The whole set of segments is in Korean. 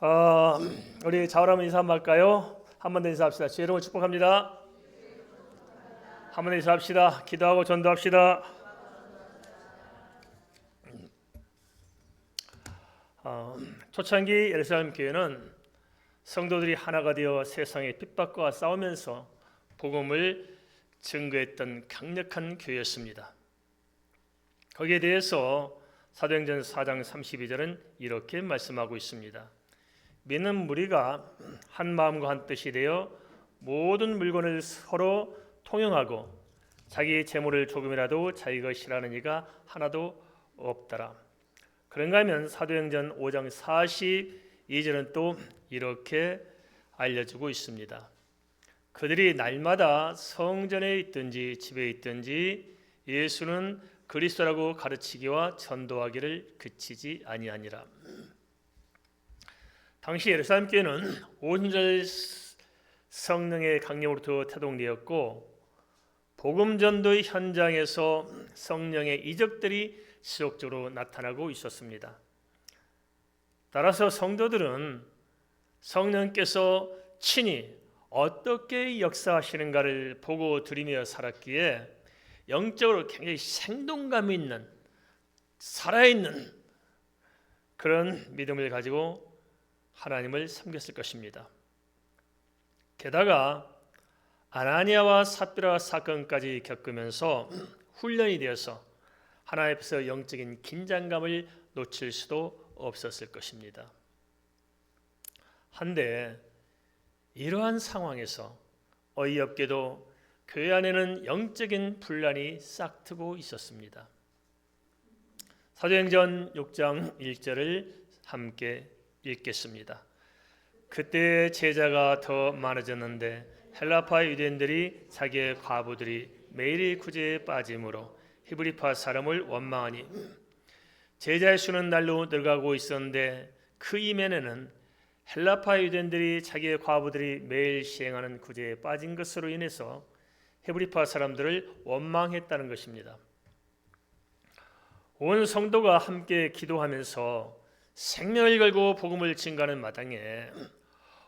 어, 우리 자우라면 인사 한번 할까요? 한 번 더 인사합시다. 주의 이름으로 축복합니다. 한 번 더 인사합시다. 기도하고 전도합시다. 초창기 예루살렘 교회는 성도들이 하나가 되어 세상의 핍박과 싸우면서 복음을 증거했던 강력한 교회였습니다. 거기에 대해서 사도행전 4장 32절은 이렇게 말씀하고 있습니다. 믿는 무리가 한 마음과 한 뜻이 되어 모든 물건을 서로 통용하고 자기 재물을 조금이라도 자기 것이라는 이가 하나도 없더라. 그런가 하면 사도행전 5장 42절은 또 이렇게 알려주고 있습니다. 그들이 날마다 성전에 있든지 집에 있든지 예수는 그리스도라고 가르치기와 전도하기를 그치지 아니하니라. 당시 예루살렘 교회는 온전히 성령의 강림으로부터 태동되었고 복음 전도의 현장에서 성령의 이적들이 지속적으로 나타나고 있었습니다. 따라서 성도들은 성령께서 친히 어떻게 역사하시는가를 보고 들으며 살았기에 영적으로 굉장히 생동감 있는 살아있는 그런 믿음을 가지고 하나님을 섬겼을 것입니다. 게다가 아나니아와 삽비라 사건까지 겪으면서 훈련이 되어서 하나님 앞에서 영적인 긴장감을 놓칠 수도 없었을 것입니다. 한데 이러한 상황에서 어이없게도 교회 안에는 영적인 분란이 싹트고 있었습니다. 사도행전 6장 1절을 함께 읽겠습니다. 그때 제자가 더 많아졌는데 헬라파 유대인들이 자기의 과부들이 매일의 구제에 빠짐으로 히브리파 사람을 원망하니 제자의 수는 날로 늘어가고 있었는데 그 이면에는 헬라파 유대인들이 자기의 과부들이 매일 시행하는 구제에 빠진 것으로 인해서 히브리파 사람들을 원망했다는 것입니다. 온 성도가 함께 기도하면서 생명을 걸고 복음을 증거하는 마당에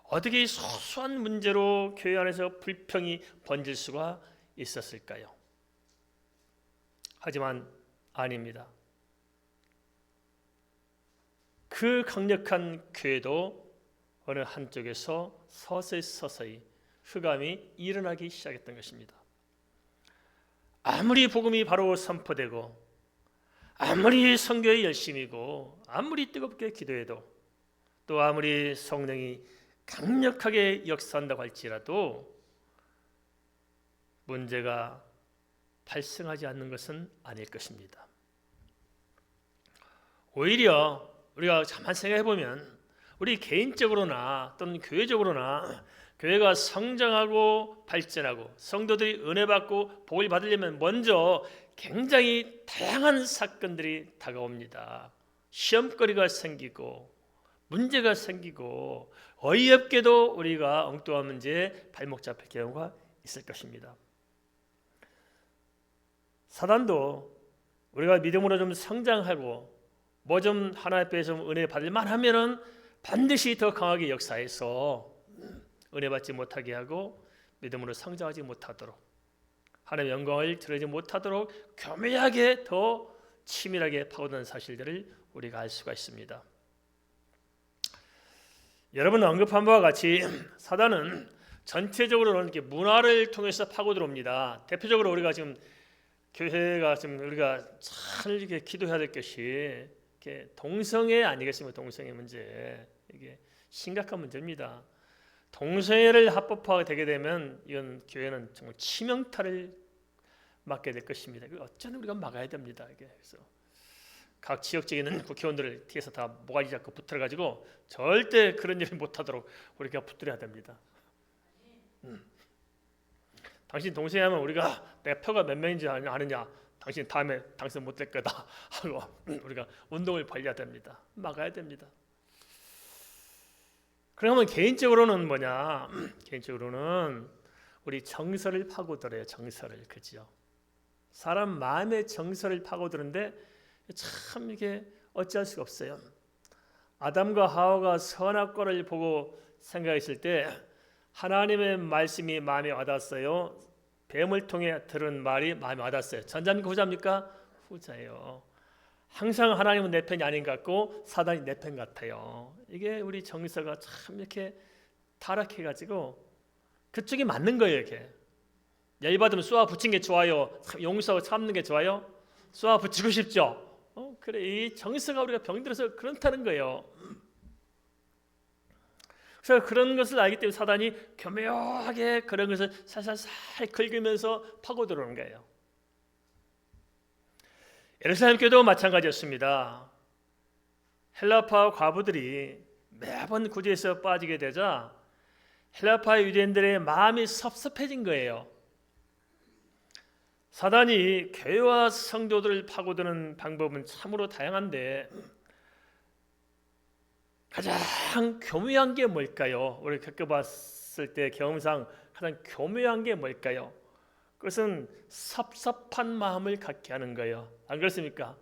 어떻게 소소한 문제로 교회 안에서 불평이 번질 수가 있었을까요? 하지만 아닙니다. 그 강력한 교회도 어느 한쪽에서 서서히 흑암이 일어나기 시작했던 것입니다. 아무리 복음이 바로 선포되고 아무리 선교에 열심이고 아무리 뜨겁게 기도해도 또 아무리 성령이 강력하게 역사한다고 할지라도 문제가 발생하지 않는 것은 아닐 것입니다. 오히려 우리가 가만 생각해 보면 우리 개인적으로나 또는 교회적으로나 교회가 성장하고 발전하고 성도들이 은혜 받고 복을 받으려면 먼저 굉장히 다양한 사건들이 다가옵니다. 시험거리가 생기고 문제가 생기고 어이없게도 우리가 엉뚱한 문제에 발목 잡힐 경우가 있을 것입니다. 사단도 우리가 믿음으로 좀 성장하고 뭐 좀 하나님 앞에 좀 은혜 받을 만하면은 반드시 더 강하게 역사해서 은혜 받지 못하게 하고 믿음으로 성장하지 못하도록 하나님의 영광을 드러내지 못하도록 교묘하게 더 치밀하게 파고드는 사실들을 우리가 알 수가 있습니다. 여러분 언급한 바와 같이 사단은 전체적으로는 이렇게 문화를 통해서 파고 들어옵니다. 대표적으로 우리가 지금 교회가 지금 우리가 잘 이렇게 기도해야 될 것이 이렇게 동성애 아니겠습니까? 동성애 문제 이게 심각한 문제입니다. 동성애를 합법화가 되게 되면 이건 교회는 정말 치명타를 맞게 될 것입니다. 어쩌면 우리가 막아야 됩니다. 이게 그래서 각 지역적에 있는 국회의원들을 뒤에서 다 모가지 잡고 붙들어가지고 절대 그런 일을 못하도록 우리가 붙들어야 됩니다. 당신 동생하면 우리가 내가 표가 몇 명인지 아느냐, 당신 다음에 당선 못 될 거다 하고 우리가 운동을 벌여야 됩니다. 막아야 됩니다. 그러면 개인적으로는 뭐냐? 개인적으로는 우리 정서를 파고들어요. 정서를, 그죠? 사람 마음의 정서를 파고드는데 참 이게 어찌할 수가 없어요. 아담과 하와가 선악과를 보고 생각했을 때 하나님의 말씀이 마음에 와닿았어요? 뱀을 통해 들은 말이 마음에 와닿았어요? 전자입니까 후자입니까? 후자예요. 항상 하나님은 내 편이 아닌 것 같고 사단이 내 편 같아요. 이게 우리 정서가 참 이렇게 타락해가지고 그쪽이 맞는 거예요. 이렇게 열받으면 쏘아 붙인 게 좋아요? 용서하고 참는 게 좋아요? 쏘아 붙이고 싶죠? 그래, 이 정서가 우리가 병들어서 그렇다는 거예요. 그래서 그런 것을 알기 때문에 사단이 교묘하게 그런 것을 살살살 긁으면서 파고 들어오는 거예요. 예루살렘 교회도 마찬가지였습니다. 헬라파 과부들이 매번 구제에서 빠지게 되자 헬라파 유대인들의 마음이 섭섭해진 거예요. 사단이 교회와 성도들을 파고드는 방법은 참으로 다양한데 가장 교묘한 게 뭘까요? 우리 겪어봤을 때 경험상 가장 교묘한 게 뭘까요? 그것은 섭섭한 마음을 갖게 하는 거예요. 안 그렇습니까?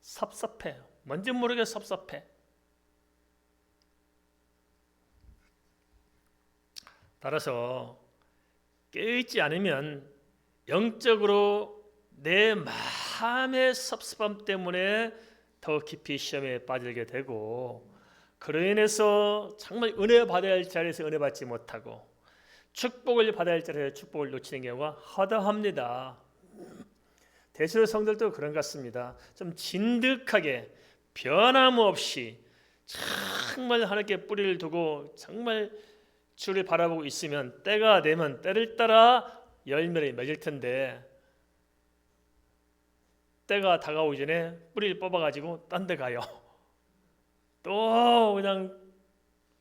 섭섭해. 뭔지 모르게 섭섭해. 따라서 깨어있지 않으면 영적으로 내 마음의 섭섭함 때문에 더 깊이 시험에 빠지게 되고 그로 인해서 정말 은혜 받아야 할 자리에서 은혜 받지 못하고 축복을 받아야 할 자리에서 축복을 놓치는 경우가 허다합니다. 대체로 성들도 그런 것 같습니다. 좀 진득하게 변함없이 정말 하나님께 뿌리를 두고 정말 주를 바라보고 있으면 때가 되면 때를 따라 열매를 맺을 텐데 때가 다가오기 전에 뿌리를 뽑아가지고 딴 데 가요. 또 그냥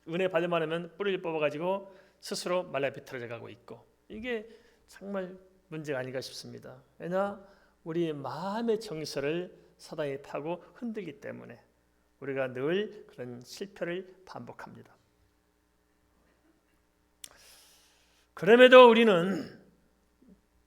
은혜 받을만 하면 뿌리를 뽑아가지고 스스로 말라 비틀어져 가고 있고 이게 정말 문제가 아닌가 싶습니다. 왜냐? 우리 마음의 정서를 사단이 파고 흔들기 때문에 우리가 늘 그런 실패를 반복합니다. 그럼에도 우리는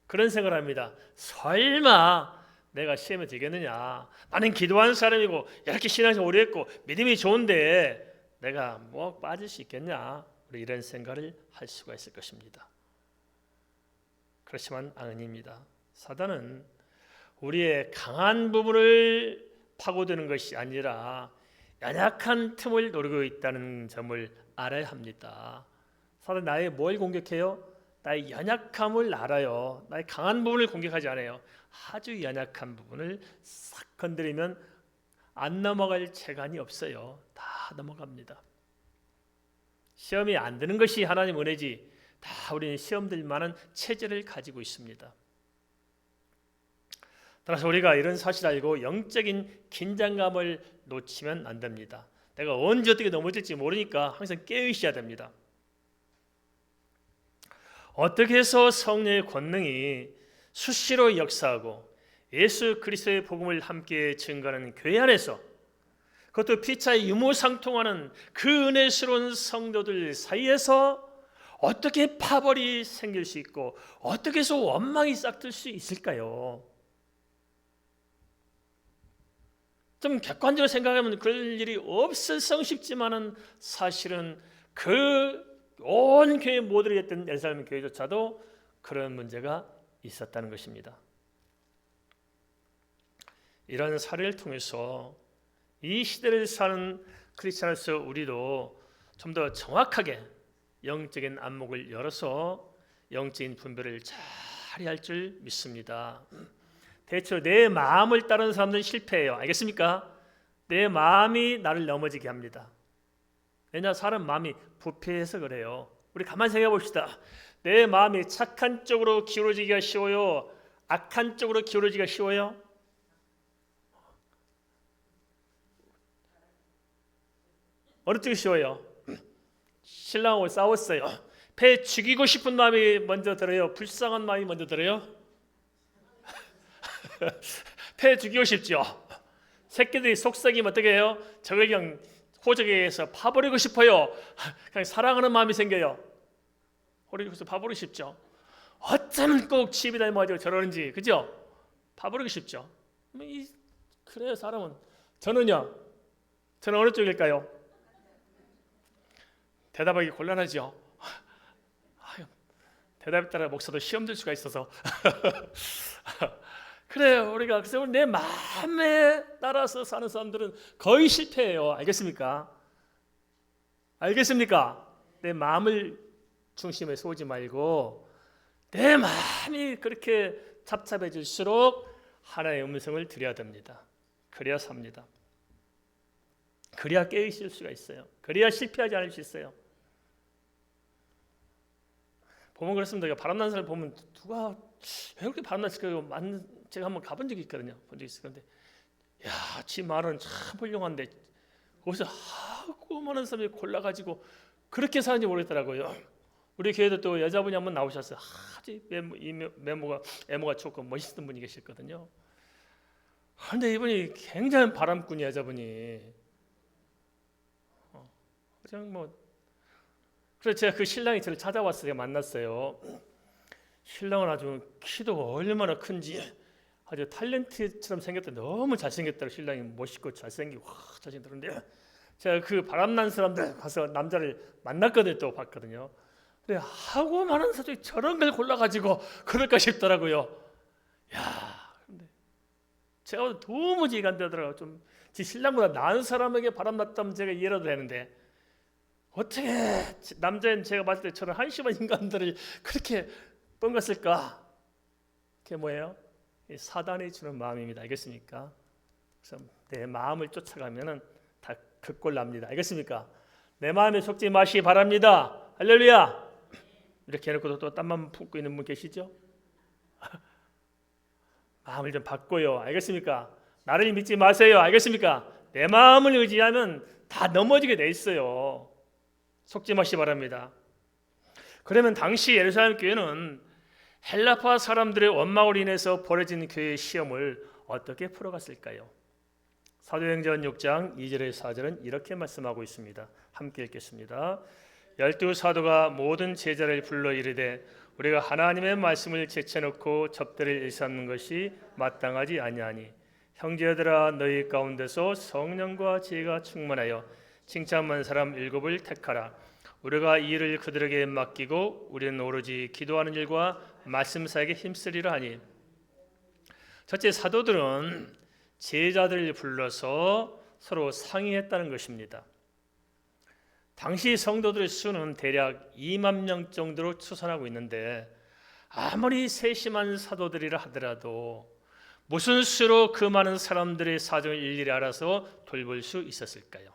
그런 생각을 합니다. 설마 내가 시험에 들겠느냐? 나는 기도하는 사람이고 이렇게 신앙생활 오래 했고 믿음이 좋은데 내가 뭐 빠질 수 있겠냐? 우리 이런 생각을 할 수가 있을 것입니다. 그렇지만 아닙니다. 사단은 우리의 강한 부분을 파고드는 것이 아니라 연약한 틈을 노리고 있다는 점을 알아야 합니다. 사단 나의 뭘 공격해요? 나의 연약함을 알아요. 나의 강한 부분을 공격하지 않아요. 아주 연약한 부분을 싹 건드리면 안 넘어갈 재간이 없어요. 다 넘어갑니다. 시험이 안 드는 것이 하나님 은혜지 다 우리는 시험 들 만한 체질을 가지고 있습니다. 따라서 우리가 이런 사실을 알고 영적인 긴장감을 놓치면 안 됩니다. 내가 언제 어떻게 넘어질지 모르니까 항상 깨어 있어야 됩니다. 어떻게 해서 성령의 권능이 수시로 역사하고 예수 그리스도의 복음을 함께 증거하는 교회 안에서 그것도 피차에 유무상통하는 그 은혜스러운 성도들 사이에서 어떻게 파벌이 생길 수 있고 어떻게 해서 원망이 싹들 수 있을까요? 좀 객관적으로 생각하면 그럴 일이 없을성 싶지만은 사실은 그 온 교회 모두를 했던 예루살렘 교회조차도 그런 문제가 있었다는 것입니다. 이런 사례를 통해서 이 시대를 사는 크리스찬으로서 우리도 좀 더 정확하게 영적인 안목을 열어서 영적인 분별을 잘 할 줄 믿습니다. 대체로 내 마음을 따르는 사람들은 실패해요. 알겠습니까? 내 마음이 나를 넘어지게 합니다. 왜냐? 사람 마음이 부패해서 그래요. 우리 가만히 생각해 봅시다. 내 마음이 착한 쪽으로 기울어지기가 쉬워요? 악한 쪽으로 기울어지기가 쉬워요? 어느 쪽이 쉬워요? 신랑하고 싸웠어요. 배 죽이고 싶은 마음이 먼저 들어요? 불쌍한 마음이 먼저 들어요? 배 죽이고 싶죠. 새끼들이 속삭이면 어떻게 해요? 저걸 그냥 호적에서 파버리고 싶어요. 그냥 사랑하는 마음이 생겨요. 호적에서 파버리고 싶죠. 어쩌면 꼭 집이 닮아가지고 저러는지, 그죠? 파버리고 싶죠. 그래요, 사람은. 저는요. 저는 어느 쪽일까요? 대답하기 곤란하죠. 아유, 대답에 따라 목사도 시험 들 수가 있어서 그래요. 우리가 그래서 내 마음에 따라서 사는 사람들은 거의 실패해요. 알겠습니까? 알겠습니까? 내 마음을 중심에 쏘지 말고 내 마음이 그렇게 잡잡해질수록 하나님의 음성을 들여야 됩니다. 그래야 삽니다. 그래야 깨어있을 수가 있어요. 그래야 실패하지 않을 수 있어요. 보면 그렇습니다. 바람난 사람 보면 누가 왜 그렇게 바람났을까요? 제가 한번 가본 적이 있거든요. 본 적이 있을 건데, 야, 지 말은 참 훌륭한데 거기서 하고 많은 사람이 골라가지고 그렇게 사는지 모르겠더라고요. 우리 교회도 또 여자분이 한번 나오셨어요. 아주 외모가 좋고 멋있던 분이 계셨거든요. 그런데 이분이 굉장히 바람꾼이 여자분이 그냥 뭐 그래서 제가 그 신랑이 저를 찾아왔어요. 만났어요. 신랑은 아주 키도 얼마나 큰지 아주 탤런트처럼 생겼다. 너무 잘생겼다고. 신랑이 멋있고 잘생기고 잘생겼는데 제가 그 바람난 사람들 가서 남자를 만났거든요. 또 봤거든요. 근데 하고 많은 사람이 저런 걸 골라가지고 그럴까 싶더라고요. 야, 근데 제가 도무지 이해가 안 되더라고요. 좀 지 신랑보다 나은 사람에게 바람났다면 제가 이해라도 되는데 어떻게 남자인 제가 봤을 때 저런 한심한 인간들을 그렇게 뻥갔을까? 그게 뭐예요? 사단이 주는 마음입니다. 알겠습니까? 그래서 내 마음을 쫓아가면은 다 극골 납니다. 알겠습니까? 내 마음에 속지 마시기 바랍니다. 할렐루야! 이렇게 해놓고도 또 땀만 품고 있는 분 계시죠? 마음을 좀 바꿔요. 알겠습니까? 나를 믿지 마세요. 알겠습니까? 내 마음을 의지하면 다 넘어지게 돼 있어요. 속지 마시기 바랍니다. 그러면 당시 예루살렘 교회는 헬라파 사람들의 원망으로 인해서 벌어진 교회의 시험을 어떻게 풀어갔을까요? 사도행전 6장 2절에서 4절은 이렇게 말씀하고 있습니다. 함께 읽겠습니다. 12사도가 모든 제자를 불러 이르되 우리가 하나님의 말씀을 제쳐놓고 접대를 일삼는 것이 마땅하지 아니하니 형제들아 너희 가운데서 성령과 지혜가 충만하여 칭찬만 사람 7을 택하라. 우리가 이 일을 그들에게 맡기고 우리는 오로지 기도하는 일과 말씀 사역에 힘쓰리라 하니. 첫째, 사도들은 제자들을 불러서 서로 상의했다는 것입니다. 당시 성도들의 수는 대략 2만 명 정도로 추산하고 있는데 아무리 세심한 사도들이라 하더라도 무슨 수로 그 많은 사람들의 사정을 일일이 알아서 돌볼 수 있었을까요?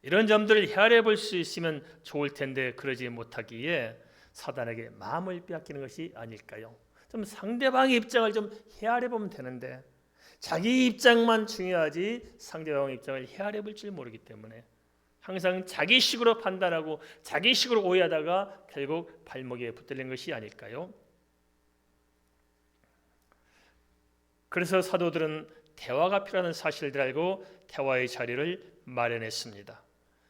이런 점들을 헤아려 볼 수 있으면 좋을 텐데 그러지 못하기에 사단에게 마음을 빼앗기는 것이 아닐까요? 좀 상대방의 입장을 좀 헤아려 보면 되는데 자기 입장만 중요하지 상대방의 입장을 헤아려 볼 줄 모르기 때문에 항상 자기식으로 판단하고 자기식으로 오해하다가 결국 발목에 붙들린 것이 아닐까요? 그래서 사도들은 대화가 필요한 사실을 알고 대화의 자리를 마련했습니다.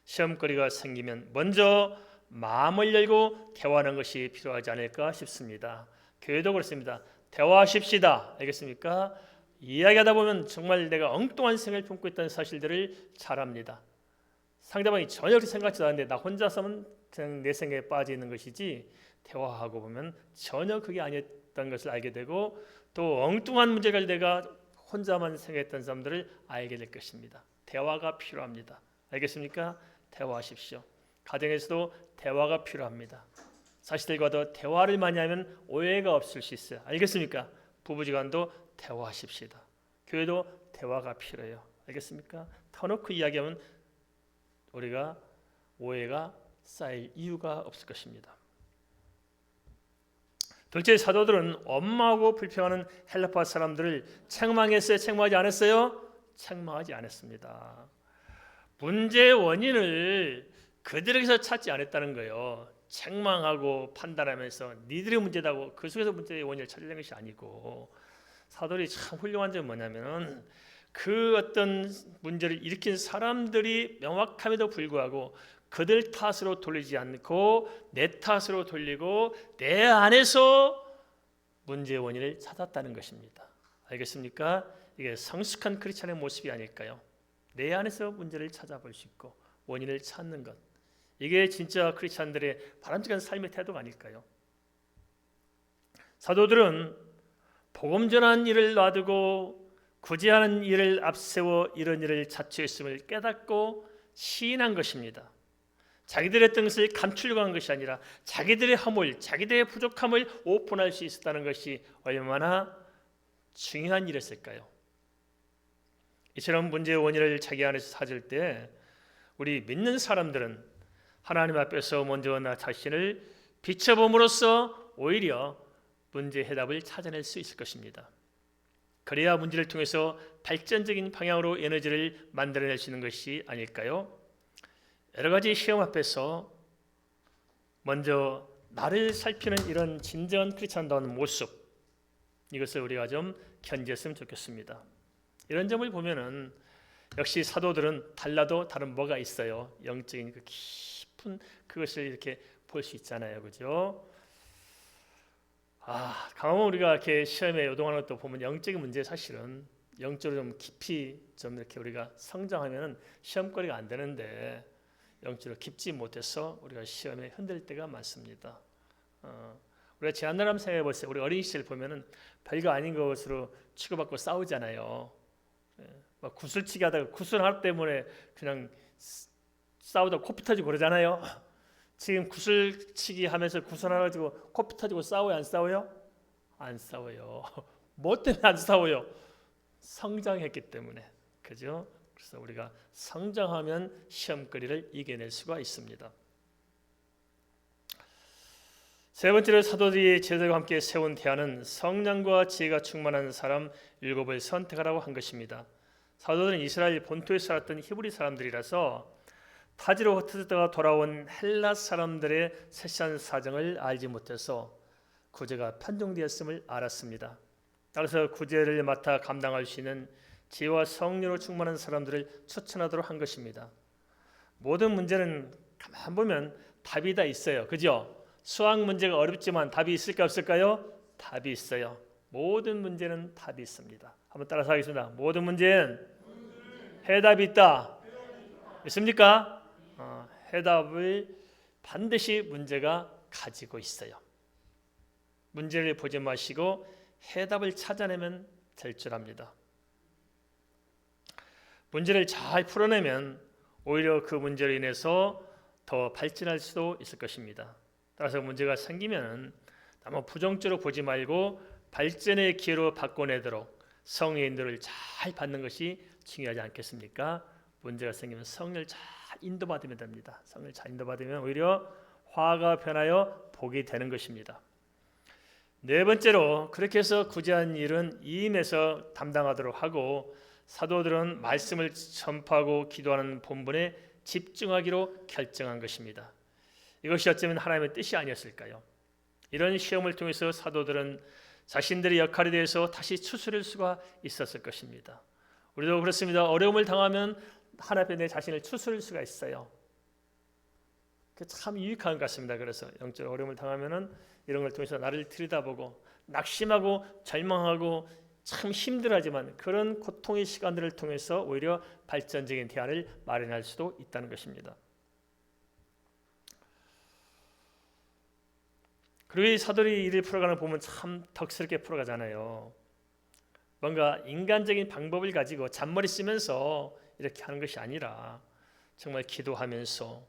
시험거리가 생기면 먼저 마음을 열고 대화하는 것이 필요하지 않을까 싶습니다. 교회도 그렇습니다. 대화하십시다. 알겠습니까? 이야기하다 보면 정말 내가 엉뚱한 생각을 품고 있다는 사실들을 잘 압니다. 상대방이 전혀 그렇게 생각하지도 않는데 나 혼자서는 그냥 내 생각에 빠져 있는 것이지 대화하고 보면 전혀 그게 아니었다는 것을 알게 되고 또 엉뚱한 문제를 내가 혼자만 생각했던 사람들을 알게 될 것입니다. 대화가 필요합니다. 알겠습니까? 대화하십시오. 가정에서도 대화가 필요합니다. 자식들과도 대화를 많이 하면 오해가 없을 수 있어요. 알겠습니까? 부부지간도 대화하십시다. 교회도 대화가 필요해요. 알겠습니까? 터놓고 이야기하면 우리가 오해가 쌓일 이유가 없을 것입니다. 둘째, 사도들은 엄하고 불평하는 헬라파 사람들을 책망했어요? 책망하지 않았어요? 책망하지 않았습니다. 문제의 원인을 그들에게서 찾지 않았다는 거예요. 책망하고 판단하면서 니들의 문제다고 그 속에서 문제의 원인을 찾으려는 것이 아니고 사도들이 참 훌륭한 점은 뭐냐면 그 어떤 문제를 일으킨 사람들이 명확함에도 불구하고 그들 탓으로 돌리지 않고 내 탓으로 돌리고 내 안에서 문제의 원인을 찾았다는 것입니다. 알겠습니까? 이게 성숙한 크리스찬의 모습이 아닐까요? 내 안에서 문제를 찾아볼 수 있고 원인을 찾는 것. 이게 진짜 크리스찬들의 바람직한 삶의 태도가 아닐까요? 사도들은 복음 전하는 일을 놔두고 구제하는 일을 앞세워 이런 일을 자초했음을 깨닫고 시인한 것입니다. 자기들의 뜻을 감추려고 한 것이 아니라 자기들의 허물, 자기들의 부족함을 오픈할 수 있었다는 것이 얼마나 중요한 일이었을까요? 이처럼 문제의 원인을 자기 안에서 찾을 때 우리 믿는 사람들은 하나님 앞에서 먼저 나 자신을 비춰봄으로써 오히려 문제 해답을 찾아낼 수 있을 것입니다. 그래야 문제를 통해서 발전적인 방향으로 에너지를 만들어낼 수 있는 것이 아닐까요? 여러 가지 시험 앞에서 먼저 나를 살피는 이런 진정한 크리스찬다운 모습, 이것을 우리가 좀 견지했으면 좋겠습니다. 이런 점을 보면은 역시 사도들은 달라도 다른 뭐가 있어요. 영적인 그 깊은 그것을 이렇게 볼 수 있잖아요, 그죠? 가만 우리가 이렇게 시험에 요동하는 것도 보면 영적인 문제 사실은 영적으로 좀 깊이 좀 이렇게 우리가 성장하면은 시험거리가 안 되는데 영적으로 깊지 못해서 우리가 시험에 흔들 때가 많습니다. 우리가 지난날 한번 생각해 보세요. 우리 어린 시절 보면은 별거 아닌 것으로 치고받고 싸우잖아요. 막 구슬치기 하다가 구슬 하나 때문에 그냥 싸우다 코피 터지고 그러잖아요. 지금 구슬치기 하면서 구슬 하나 가지고 코피 터지고 싸워요, 안 싸워요? 안 싸워요. 뭐 때문에 안 싸워요? 성장했기 때문에. 그죠? 그래서 우리가 성장하면 시험거리를 이겨낼 수가 있습니다. 세 번째로 사도들이 제자들과 함께 세운 대안은 성령과 지혜가 충만한 사람 7을 선택하라고 한 것입니다. 사도들은 이스라엘 본토에 살았던 히브리 사람들이라서 타지로 흩어졌다가 돌아온 헬라 사람들의 세세한 사정을 알지 못해서 구제가 편중되었음을 알았습니다. 따라서 구제를 맡아 감당할 수 있는 지혜와 성령으로 충만한 사람들을 추천하도록 한 것입니다. 모든 문제는 가만 보면 답이 다 있어요. 그죠? 수학 문제가 어렵지만 답이 있을까 없을까요? 답이 있어요. 모든 문제는 답이 있습니다. 한번 따라서 하겠습니다. 모든 문제는 해답이 있다. 있습니까? 해답을 반드시 문제가 가지고 있어요. 문제를 보지 마시고 해답을 찾아내면 될 줄 압니다. 문제를 잘 풀어내면 오히려 그 문제로 인해서 더 발전할 수도 있을 것입니다. 따라서 문제가 생기면 너무 부정적으로 보지 말고 발전의 기회로 바꿔내도록 성의 인도를 잘 받는 것이 중요하지 않겠습니까? 문제가 생기면 성령을 잘 인도받으면 됩니다. 성령을 잘 인도받으면 오히려 화가 변하여 복이 되는 것입니다. 네 번째로 그렇게 해서 구제한 일은 이임에서 담당하도록 하고 사도들은 말씀을 전파하고 기도하는 본분에 집중하기로 결정한 것입니다. 이것이 어쩌면 하나님의 뜻이 아니었을까요? 이런 시험을 통해서 사도들은 자신들의 역할에 대해서 다시 추스릴 수가 있었을 것입니다. 우리도 그렇습니다. 어려움을 당하면 하나님 앞에 내 자신을 추스릴 수가 있어요. 참 유익한 것 같습니다. 그래서 영적 어려움을 당하면은 이런 걸 통해서 나를 들여다보고 낙심하고 절망하고 참 힘들하지만 그런 고통의 시간들을 통해서 오히려 발전적인 대안을 마련할 수도 있다는 것입니다. 그리고 이 사도들이 일을 풀어가는 거 보면 참 덕스럽게 풀어가잖아요. 뭔가 인간적인 방법을 가지고 잔머리 쓰면서 이렇게 하는 것이 아니라 정말 기도하면서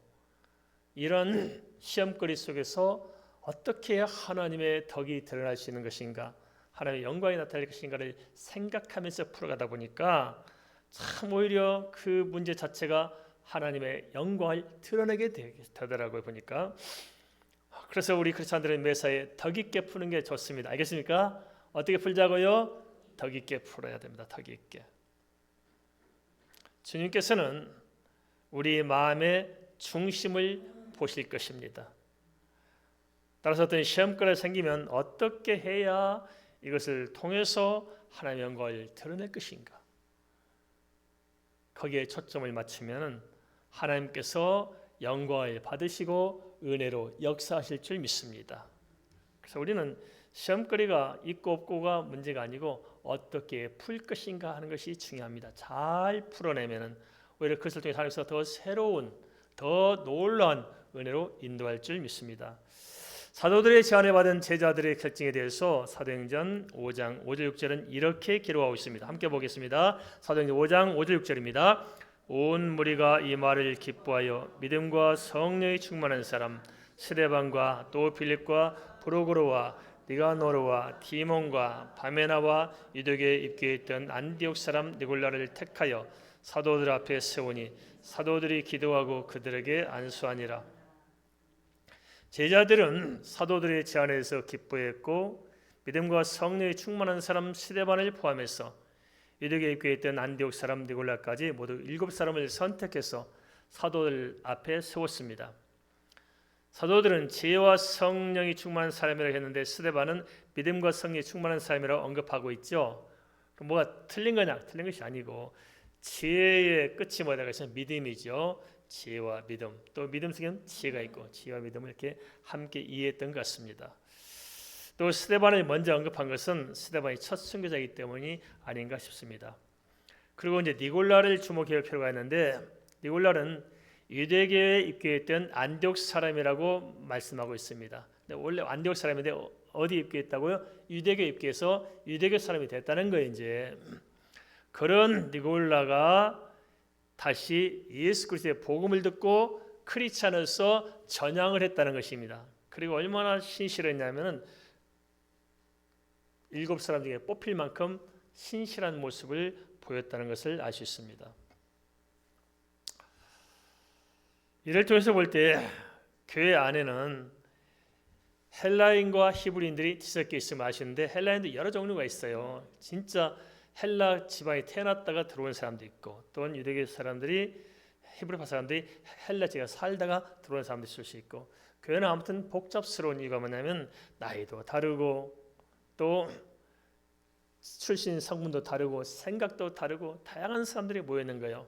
이런 시험거리 속에서 어떻게 하나님의 덕이 드러날 수 있는 것인가, 하나님의 영광이 나타날 것인가를 생각하면서 풀어가다 보니까 참 오히려 그 문제 자체가 하나님의 영광을 드러내게 되더라고요. 보니까. 그래서 우리 크리스찬들은 매사에 덕 있게 푸는 게 좋습니다. 알겠습니까? 어떻게 풀자고요? 덕 있게 풀어야 됩니다. 덕 있게. 주님께서는 우리 마음의 중심을 보실 것입니다. 따라서 어떤 시험거리가 생기면 어떻게 해야 이것을 통해서 하나님의 영광을 드러낼 것인가? 거기에 초점을 맞추면 하나님께서 영광을 받으시고 은혜로 역사하실 줄 믿습니다. 그래서 우리는 시험거리가 있고 없고가 문제가 아니고 어떻게 풀 것인가 하는 것이 중요합니다. 잘 풀어내면 오히려 그것을 통해 하나님께서 더 새로운, 더 놀라운 은혜로 인도할 줄 믿습니다. 사도들의 제안을 받은 제자들의 결정에 대해서 사도행전 5장 5절 6절은 이렇게 기록하고 있습니다. 함께 보겠습니다. 사도행전 5장 5절 6절입니다. 온 무리가 이 말을 기뻐하여 믿음과 성령이 충만한 사람 스데반과 또 빌립과 프로고로와 니가노르와 디몬과 바메나와 유대교에 입교했던 안디옥 사람 니골라를 택하여 사도들 앞에 세우니 사도들이 기도하고 그들에게 안수하니라. 제자들은 사도들의 제안에서 기뻐했고 믿음과 성령이 충만한 사람 스데반을 포함해서 유대교에 입교했던 안디옥 사람 니골라까지 모두 7사람을 선택해서 사도들 앞에 세웠습니다. 사도들은 지혜와 성령이 충만한 사람이라고 했는데 스데반은 믿음과 성령이 충만한 사람이라고 언급하고 있죠. 그럼 뭐가 틀린 거냐? 틀린 것이 아니고 지혜의 끝이 뭐라고 해서 믿음이죠. 지혜와 믿음, 또 믿음 속에는 지혜가 있고 지혜와 믿음을 이렇게 함께 이해했던 것 같습니다. 또 스데반을 먼저 언급한 것은 스데반이 첫 순교자이기 때문이 아닌가 싶습니다. 그리고 이제 니골라를 주목해볼 필요가 있는데 니골라는 유대교에 입교했던 안디옥 사람이라고 말씀하고 있습니다. 근데 원래 안디옥 사람인데 어디 입교했다고요? 유대교에 입교해서 유대교 사람이 됐다는 거예요. 이제 그런 니골라가 다시 예수 그리스도의 복음을 듣고 크리스찬으로서 전향을 했다는 것입니다. 그리고 얼마나 신실했냐면은 7사람 중에 뽑힐 만큼 신실한 모습을 보였다는 것을 알 수 있습니다. 이를 통해서 볼 때 교회 안에는 헬라인과 히브리인들이 뒤섞여 있음을 아시는데 헬라인도 여러 종류가 있어요. 진짜 헬라 지방에 태어났다가 들어온 사람도 있고 또는 유대교 사람들이 히브리파 사람들이 헬라 지역에 살다가 들어온 사람도 있을 수 있고 교회는 아무튼 복잡스러운 이유가 뭐냐면 나이도 다르고 또 출신 성분도 다르고 생각도 다르고 다양한 사람들이 모여 있는 거예요.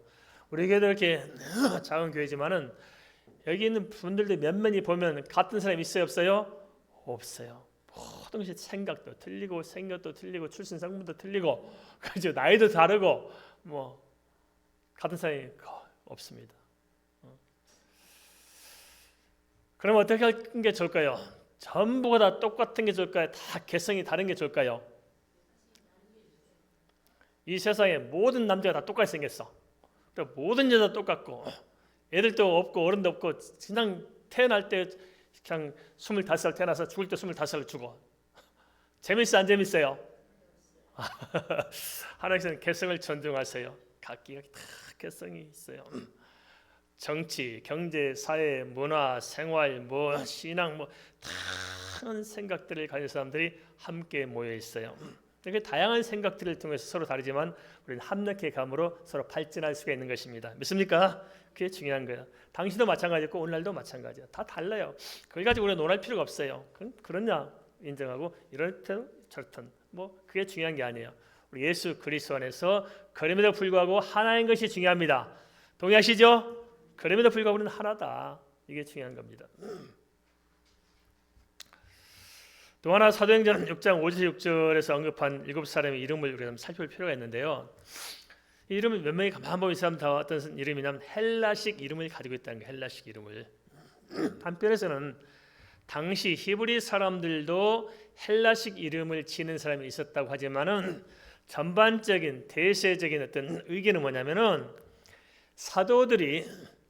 우리 교회도 이렇게 작은 교회지만은 여기 있는 분들도 몇몇이 보면 같은 사람이 있어요, 없어요? 없어요. 모든 것이 생각도 틀리고 생각도 틀리고 출신 성분도 틀리고 그죠? 나이도 다르고 뭐 같은 사람이 없습니다. 그럼 어떻게 하는 게 좋을까요? 전부가 다 똑같은 게 좋을까요? 다 개성이 다른 게 좋을까요? 이 세상에 모든 남자가 다 똑같이 생겼어. 모든 여자 똑같고 애들도 없고 어른도 없고 그냥 태어날 때 그냥 25살 태어나서 죽을 때 25살 죽어. 재밌어 안 재밌어요? 하나님께서는 개성을 존중하세요. 각기가 다 개성이 있어요. 정치, 경제, 사회, 문화, 생활, 뭐 신앙 뭐 다양한 생각들을 가진 사람들이 함께 모여 있어요. 이렇게 다양한 생각들을 통해서 서로 다르지만 우리는 합력의 감으로 서로 발전할 수가 있는 것입니다. 믿습니까? 그게 중요한 거예요. 당시도 마찬가지고 오늘날도 마찬가지야. 다 달라요. 그걸 가지고 우리가 논할 필요가 없어요. 그러냐 인정하고 이럴 때는 저렇든 뭐 그게 중요한 게 아니에요. 우리 예수 그리스도 안에서 그럼에도 불구하고 하나인 것이 중요합니다. 동의하시죠? 그럼에도 불구하고 우리는 하나다. 이게 중요한 겁니다. 또 하나 사도행전 6장 5절 6절에서 언급한 7사람의 이름을 우리가 살펴볼 필요가 있는데요. 이 이름은 몇 명이 가만 보면 이 사람 다 어떤 이름이냐면 헬라식 이름을 가지고 있다는 거예요. 헬라식 이름을. 한편에서는 당시 히브리 사람들도 헬라식 이름을 지는 사람이 있었다고 하지만은 전반적인 대세적인 어떤 의견은 뭐냐면은 사도들이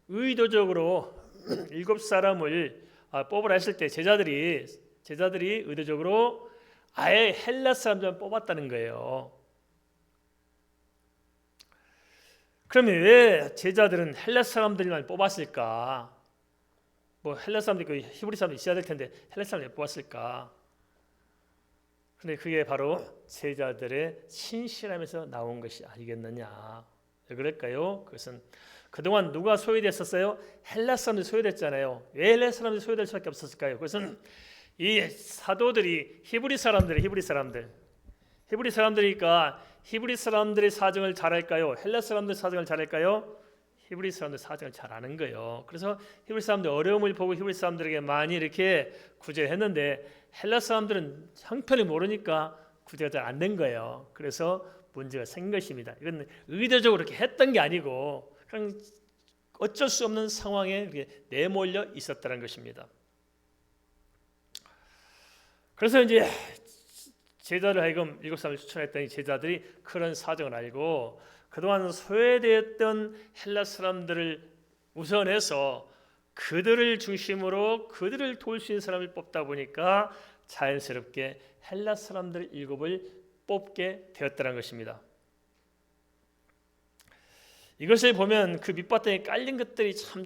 의도적으로 7사람을 뽑으라 했을 때 제자들이 의도적으로 아예 헬라 사람들만 뽑았다는 거예요. 그러면 왜 제자들은 헬라 사람들만 뽑았을까? 뭐 헬라 사람들 있고 히브리 사람도 있어야 될 텐데 헬라 사람들 왜 뽑았을까? 근데 그게 바로 제자들의 신실함에서 나온 것이 아니겠느냐? 왜 그럴까요? 그것은 그동안 누가 소외됐었어요? 헬라 사람들이 소외됐잖아요. 왜 헬라 사람들이 소외될 수밖에 없었을까요? 그것은 이 사도들이 히브리 사람들이니까 히브리 사람들의 사정을 잘 알까요? 헬라 사람들 사정을 잘 알까요? 히브리 사람들 사정을 잘 아는 거예요. 그래서 히브리 사람들 어려움을 보고 히브리 사람들에게 많이 이렇게 구제를 했는데 헬라 사람들은 형편을 모르니까 구제가 잘 안 된 거예요. 그래서 문제가 생긴 것입니다. 이건 의도적으로 그렇게 했던 게 아니고 그냥 어쩔 수 없는 상황에 내몰려 있었다는 것입니다. 그래서 이제 제자를 하여금 7사람을 추천했더니 제자들이 그런 사정을 알고 그동안 소외되었던 헬라 사람들을 우선해서 그들을 중심으로 그들을 도울 수 있는 사람을 뽑다 보니까 자연스럽게 헬라 사람들 7을 뽑게 되었다는 것입니다. 이것을 보면 그 밑바탕에 깔린 것들이 참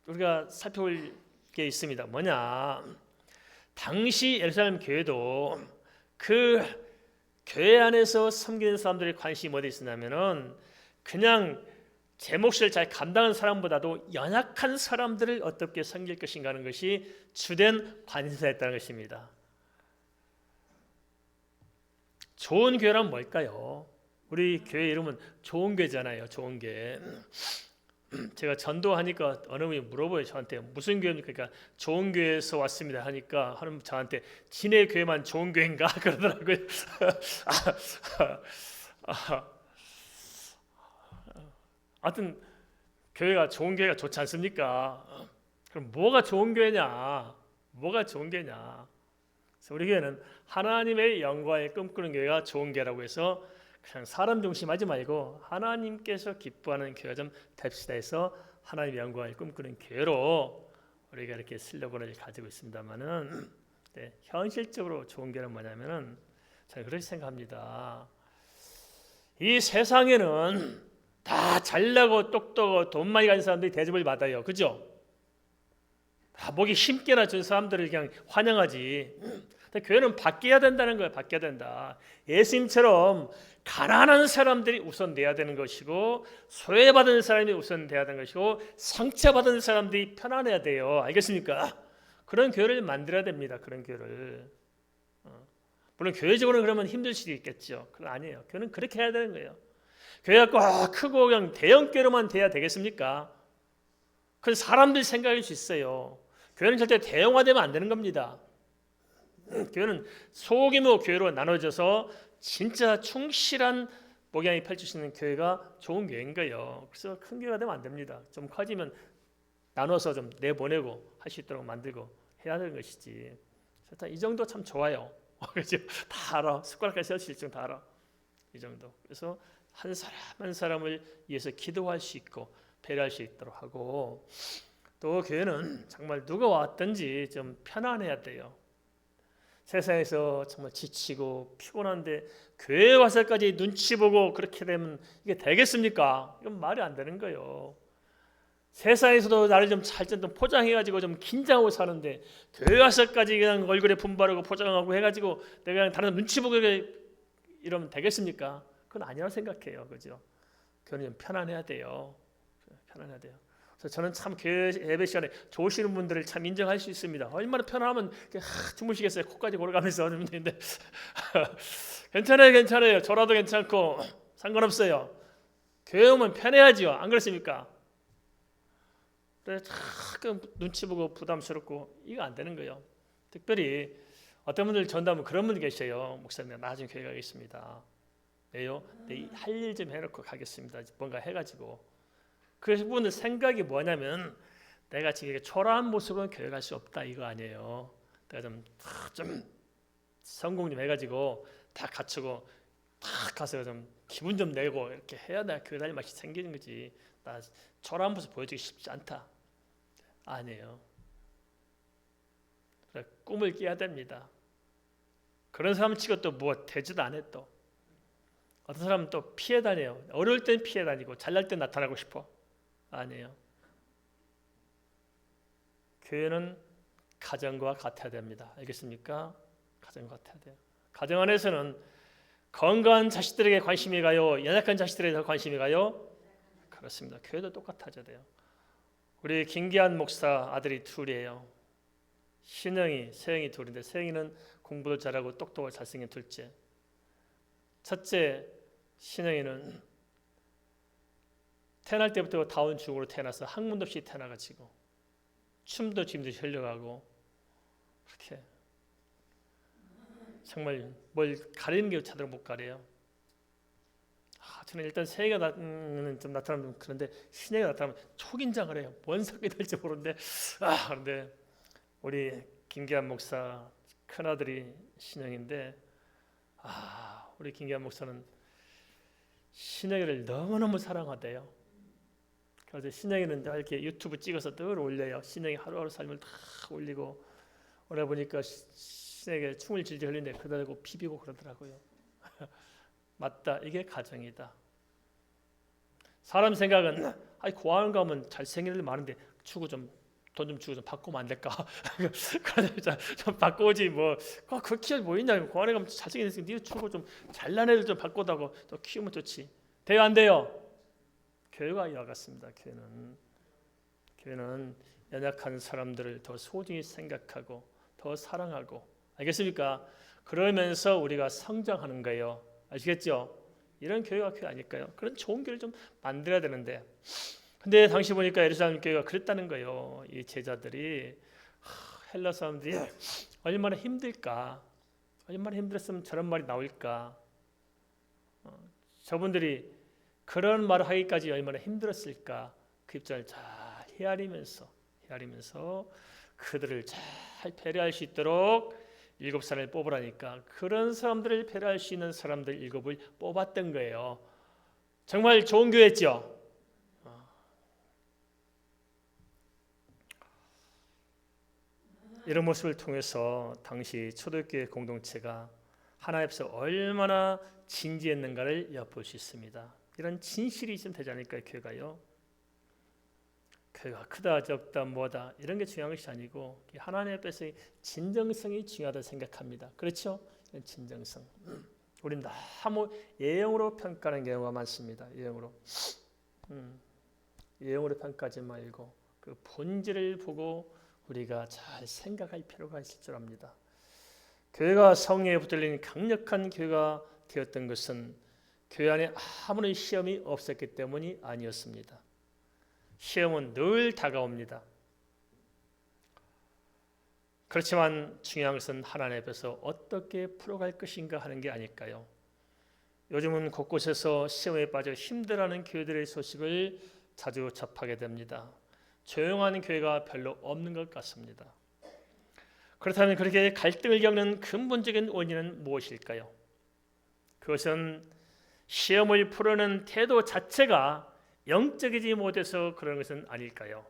우리가 살펴볼 게 있습니다. 뭐냐? 당시 예루살렘 교회도 그 교회 안에서 섬기는 사람들의 관심이 어디 있었냐면은 그냥 제 몫을 잘 감당하는 사람보다도 연약한 사람들을 어떻게 섬길 것인가 하는 것이 주된 관심사였다는 것입니다. 좋은 교회란 뭘까요? 우리 교회 이름은 좋은 교회잖아요. 좋은 교회. 제가 전도하니까 어느 분이 물어봐요. 저한테 무슨 교회입니까? 그러니까 좋은 교회에서 왔습니다 하니까 하는 저한테 지네 교회만 좋은 교회인가 그러더라고요. 하여튼 교회가 좋은 교회가 좋지 않습니까? 그럼 뭐가 좋은 교회냐? 뭐가 좋은 교회냐? 그래서 우리 교회는 하나님의 영광을 꿈꾸는 교회가 좋은 교회라고 해서 그냥 사람 중심하지 말고 하나님께서 기뻐하는 교회가 좀 됩시다 해서 하나님의 영광을 꿈꾸는 교회로 우리가 이렇게 슬로건을 가지고 있습니다만은 현실적으로 좋은 교회는 뭐냐면은 저는 그렇게 생각합니다. 이 세상에는 다 잘나고 똑똑하고 돈 많이 가진 사람들이 대접을 받아요. 그죠? 다 목이 힘께나 준 사람들을 그냥 환영하지. 교회는 바뀌어야 된다는 거예요. 바뀌어야 된다. 예수님처럼 가난한 사람들이 우선돼야 되는 것이고 소외받은 사람이 우선돼야 되는 것이고 상처받은 사람들이 편안해야 돼요. 알겠습니까? 그런 교회를 만들어야 됩니다. 그런 교회를. 물론 교회적으로는 그러면 힘들 수도 있겠죠. 그건 아니에요. 교회는 그렇게 해야 되는 거예요. 교회가 꼭 크고 그냥 대형 교회로만 돼야 되겠습니까? 그건 사람들 생각일 수 있어요. 교회는 절대 대형화되면 안 되는 겁니다. 교회는 소규모 교회로 나눠져서 진짜 충실한 목양이 펼칠 수 있는 교회가 좋은 교회인 거예요. 그래서 큰 교회가 되면 안 됩니다. 좀 커지면 나눠서 좀 내보내고 할 수 있도록 만들고 해야 되는 것이지. 이 정도 참 좋아요. 그렇죠? 다 알아. 숟가락까지 셀 수 있을 정도 다 알아. 이 정도. 그래서 한 사람 한 사람을 위해서 기도할 수 있고 배려할 수 있도록 하고 또 교회는 정말 누가 왔든지 좀 편안해야 돼요. 세상에서 정말 지치고 피곤한데 교회에 와서까지 눈치 보고 그렇게 되면 이게 되겠습니까? 이건 말이 안 되는 거예요. 세상에서도 나를 좀 잘 좀 포장해가지고 좀 긴장하고 사는데 교회 와서까지 그냥 얼굴에 분바르고 포장하고 해가지고 내가 그냥 다른 눈치 보고 이러면 되겠습니까? 그건 아니라고 생각해요. 그죠? 교회는 좀 편안해야 돼요. 편안해야 돼요. 그래서 저는 참 교회 예배 시간에 좋으시는 분들을 참 인정할 수 있습니다. 얼마나 편하면 주무시겠어요. 코까지 골아가면서 하는데 괜찮아요. 저라도 괜찮고 상관없어요. 교회 오면 편해야죠. 안 그렇습니까? 그래 자꾸 눈치 보고 부담스럽고 이거 안 되는 거예요. 특별히 어떤 분들 전담은 그런 분들 계셔요. 목사님 나중에 교회 가겠습니다. 왜요? 할 일 좀 해놓고 가겠습니다. 뭔가 해가지고. 그래서 그분들 생각이 뭐냐면 내가 지금 초라한 모습으로는 교회 갈 수 없다 이거 아니에요. 내가 좀 성공 좀 해가지고 다 갖추고 딱 가서 좀 기분 좀 내고 이렇게 해야 내가 교회 다닐 맛이 생기는 거지. 나 초라한 모습 보여주기 쉽지 않다. 아니에요. 꿈을 깨야 됩니다. 그런 사람 치고 또 뭐 되지도 않아 또. 어떤 사람은 또 피해 다녀요. 어려울 땐 피해 다니고 잘날 땐 나타나고 싶어. 아니에요. 교회는 가정과 같아야 됩니다. 알겠습니까? 가정과 같아야 돼요. 가정 안에서는 건강한 자식들에게 관심이 가요? 연약한 자식들에게 관심이 가요? 그렇습니다. 교회도 똑같아져야 돼요. 우리 김기한 목사 아들이 둘이에요. 신영이, 세영이 둘인데 세영이는 공부도 잘하고 똑똑하고 잘생긴 둘째. 첫째 신영이는 태어날 때부터 다운 증후로 태어나서 학문도 없이 태어나가지고 춤도 지금도 흘려가고 그렇게 정말 뭘 가리는 게 제대로 못 가려요. 저는 일단 새해가 좀 나타나면 그런데 신해가 나타나면 초긴장을 해요. 뭔 사건이 될지 모르는데 그런데 우리 김기한 목사 큰아들이 신영인데 우리 김기한 목사는 신영이를 너무너무 사랑하대요. 그래서 신영이는 이렇게 유튜브 찍어서 늘 올려요. 신영이 하루하루 삶을 다 올리고 오래 보니까 신영이가 춤을 질질 흘리는데 그러고 비비고 그러더라고요. 맞다. 이게 가정이다. 사람 생각은 고아원 가면 잘생긴 애들 많은데 주고 좀 돈 좀 주고 좀 바꾸면 안 될까? 좀 바꿔오지 뭐. 그 키워서 뭐 있냐? 고아원에 가면 잘생긴 애들 니 주고 좀 잘난 애들 좀 바꿔다고 또 키우면 좋지. 돼요 안 돼요? 교회가 이와 같습니다. 교회는 연약한 사람들을 더 소중히 생각하고 더 사랑하고 알겠습니까? 그러면서 우리가 성장하는 거예요. 아시겠죠? 이런 교회가 교회 아닐까요? 그런 좋은 교회를 좀 만들어야 되는데 근데 당시 보니까 예루살렘 교회가 그랬다는 거예요. 이 제자들이 헬라 사람들이 얼마나 힘들까? 얼마나 힘들었으면 저런 말이 나올까? 저분들이 그런 말을 하기까지 얼마나 힘들었을까? 그 입장을 잘 헤아리면서 그들을 잘 배려할 수 있도록 7사람을 뽑으라니까 그런 사람들을 배려할 수 있는 사람들 7을 뽑았던 거예요. 정말 좋은 교회였죠. 이런 모습을 통해서 당시 초대교회 공동체가 하나님 앞에서 얼마나 진지했는가를 엿볼 수 있습니다. 이런 진실이 있으면 되지 않을까요? 교회가요. 교회가 크다 적다 뭐다 이런 게 중요한 것이 아니고 하나님 앞에서의 진정성이 중요하다고 생각합니다. 그렇죠? 진정성. 우리는 너무 예형으로 평가하는 경우가 많습니다. 예형으로 평가하지 말고 그 본질을 보고 우리가 잘 생각할 필요가 있을 줄 압니다. 교회가 성령에 붙들린 강력한 교회가 되었던 것은 교회 안에 아무런 시험이 없었기 때문이 아니었습니다. 시험은 늘 다가옵니다. 그렇지만 중요한 것은 하나님 앞에서 어떻게 풀어갈 것인가 하는 게 아닐까요? 요즘은 곳곳에서 시험에 빠져 힘들어하는 교회들의 소식을 자주 접하게 됩니다. 조용한 교회가 별로 없는 것 같습니다. 그렇다면 그렇게 갈등을 겪는 근본적인 원인은 무엇일까요? 그것은 시험을 풀어내는 태도 자체가 영적이지 못해서 그런 것은 아닐까요?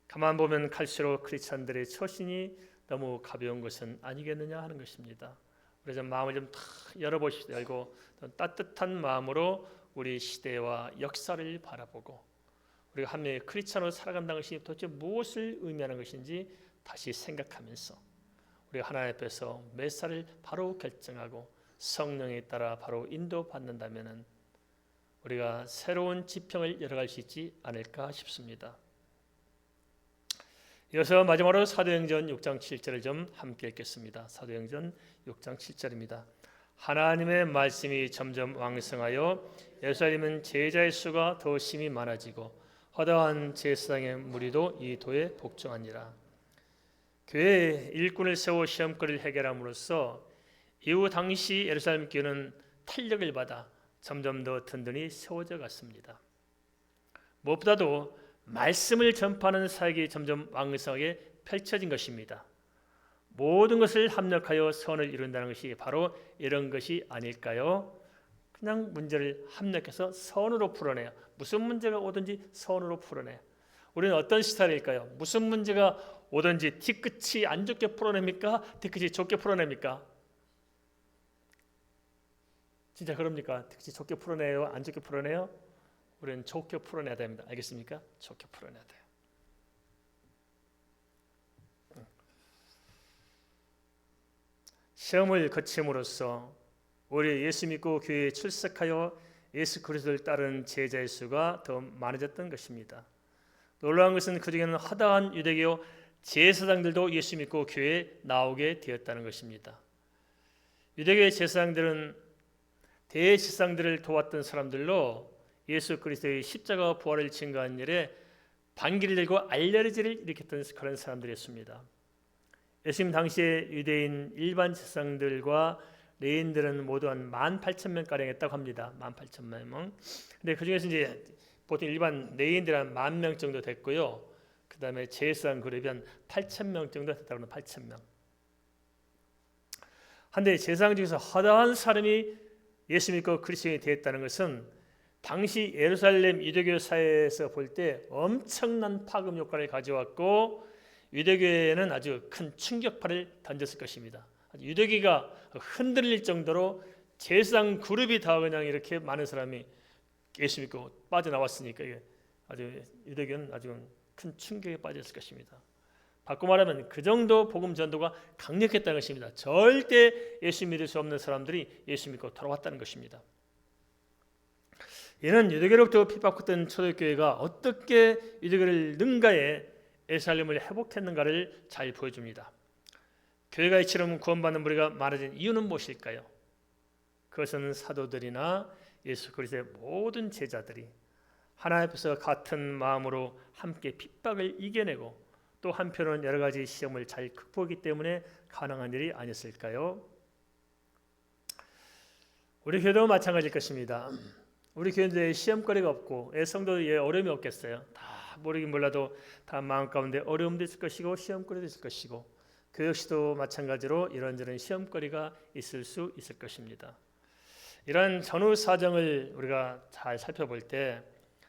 가만 보면 갈수록 크리스찬들의 처신이 너무 가벼운 것은 아니겠느냐 하는 것입니다. 우리 좀 마음을 좀 열어보십시오. 열고 따뜻한 마음으로 우리 시대와 역사를 바라보고 우리가 한 명의 크리스찬으로 살아간다는 것이 도대체 무엇을 의미하는 것인지 다시 생각하면서 우리가 하나님 앞에서 메시아를 바로 결정하고 성령에 따라 바로 인도받는다면 우리가 새로운 지평을 열어갈 수 있지 않을까 싶습니다. 이어서 마지막으로 사도행전 6장 7절을 좀 함께 읽겠습니다. 사도행전 6장 7절입니다. 하나님의 말씀이 점점 왕성하여 예루살렘은 제자의 수가 더 심히 많아지고 허다한 제사장의 무리도 이 도에 복종하니라. 교회에 일꾼을 세워 시험거리를 해결함으로써 이후 당시 예루살렘 교회는 탄력을 받아 점점 더 든든히 세워져 갔습니다. 무엇보다도 말씀을 전파하는 사역이 점점 왕성하게 펼쳐진 것입니다. 모든 것을 합력하여 선을 이룬다는 것이 바로 이런 것이 아닐까요? 그냥 문제를 합력해서 선으로 풀어내요. 무슨 문제가 오든지 선으로 풀어내요. 우리는 어떤 스타일일까요? 무슨 문제가 오든지 뒤끝이 안 좋게 풀어냅니까? 뒤끝이 좋게 풀어냅니까? 진짜 그럽니까? 뒤끝이 좋게 풀어내요? 안 좋게 풀어내요? 우리는 좋게 풀어내야 됩니다. 알겠습니까? 좋게 풀어내야 돼요. 시험을 거침으로써 우리 예수 믿고 교회에 출석하여 예수 그리스도를 따르는 제자의 수가 더 많아졌던 것입니다. 놀라운 것은 그중에는 허다한 유대교 제사장들도 예수 믿고 교회에 나오게 되었다는 것입니다. 유대교의 제사장들은 대제사장들을 도왔던 사람들로 예수 그리스도의 십자가 부활을 증거한 일에 반기를 들고 알레르기를 일으켰던 그런 사람들이었습니다. 예수님 당시에 유대인 일반 제사장들과 레인들은 모두 한 18,000명 가량 했다고 합니다. 18,000명. 근데 그 중에서 이제 보통 일반 레인들은 한 10,000명 정도 됐고요. 그 다음에 제사장 그룹이 한 8,000명 정도 됐다고 합니다. 8,000명. 한데 제사장 중에서 허다한 사람이 예수 믿고 그리스도인이 되었다는 것은 당시 예루살렘 유대교 사회에서 볼 때 엄청난 파급 효과를 가져왔고 유대교에는 아주 큰 충격파를 던졌을 것입니다. 유대교가 흔들릴 정도로 제사장 그룹이 다 그냥 이렇게 많은 사람이 예수 믿고 빠져나왔으니까 이게 아주 유대교는 아주 큰 충격에 빠졌을 것입니다. 바꿔 말하면 그 정도 복음 전도가 강력했다는 것입니다. 절대 예수 믿을 수 없는 사람들이 예수 믿고 돌아왔다는 것입니다. 이는 유대교로부터 핍박했던 초대교회가 어떻게 유대교를 능가해 예루살렘을 회복했는가를 잘 보여줍니다. 교회가 이처럼 구원받는 무리가 많아진 이유는 무엇일까요? 그것은 사도들이나 예수 그리스도의 모든 제자들이 하나님 앞에서 같은 마음으로 함께 핍박을 이겨내고 또 한편으로는 여러 가지 시험을 잘 극복하기 때문에 가능한 일이 아니었을까요? 우리 교회도 마찬가지일 것입니다. 우리 교회에 시험거리가 없고 성도들이 어려움이 없겠어요. 다 모르긴 몰라도 다 마음 가운데 어려움도 있을 것이고 시험거리도 있을 것이고 그 역시도 마찬가지로 이런저런 시험거리가 있을 수 있을 것입니다. 이런 전후 사정을 우리가 잘 살펴볼 때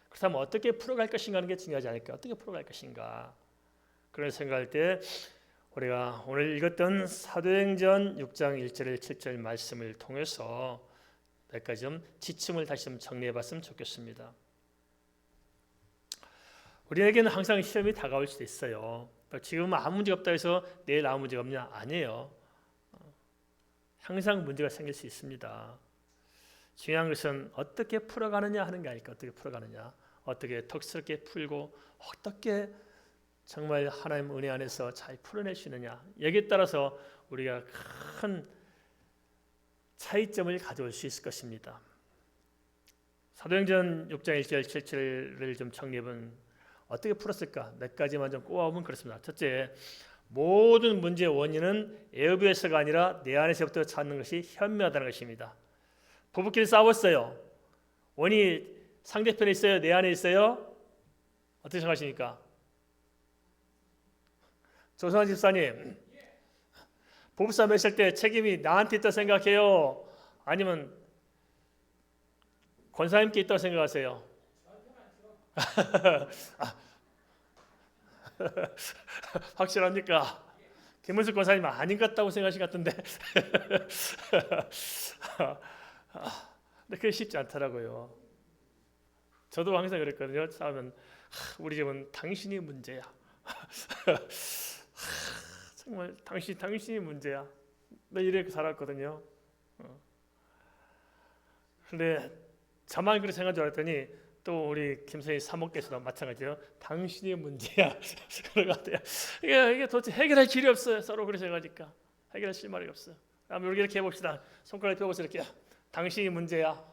그렇다면 어떻게 풀어갈 것인가 하는 게 중요하지 않을까? 어떻게 풀어갈 것인가? 그런 생각할 때 우리가 오늘 읽었던 사도행전 6장 1절 7절 말씀을 통해서 몇 가지 좀 지침을 다시 좀 정리해 봤으면 좋겠습니다. 우리에게는 항상 시험이 다가올 수도 있어요. 지금 아무 문제가 없다 해서 내일 아무 문제가 없냐? 아니에요. 항상 문제가 생길 수 있습니다. 중요한 것은 어떻게 풀어가느냐 하는 게 아닐까? 어떻게 풀어가느냐? 어떻게 덕스럽게 풀고 어떻게 정말 하나님 은혜 안에서 잘 풀어낼 수 있느냐? 여기에 따라서 우리가 큰 차이점을 가져올 수 있을 것입니다. 사도행전 6장 1절 7절을 좀 정리해보면 어떻게 풀었을까? 몇 가지만 좀 꼽아보면 그렇습니다. 첫째, 모든 문제의 원인은 외부에서가 아니라 내 안에서부터 찾는 것이 현명하다는 것입니다. 부부끼리 싸웠어요. 원인이 상대편에 있어요? 내 안에 있어요? 어떻게 생각하십니까? 조성환 집사님, 부부싸움 했을 때 책임이 나한테 있다고 생각해요? 아니면 권사님께 있다고 생각하세요? 확실합니까? 김문수 권사님 아닌 것 같다고 생각하신 것 같은데 근데 그게 쉽지 않더라고요. 저도 항상 그랬거든요. 싸우면 우리 집은 당신이 문제야. 정말 당신이 문제야. 나 이렇게 살았거든요. 근데 저만 그렇게 생각한 줄 알았더니 또 우리 김선희 사모께서도 마찬가지예요. 당신이 문제야. 그런 것 같아요. 이게 도대체 해결할 길이 없어요. 서로 그렇게 생각하니까 해결할 실마리 없어요. 한번 이렇게 해봅시다. 손가락 펴보세요. 이렇게 당신이 문제야.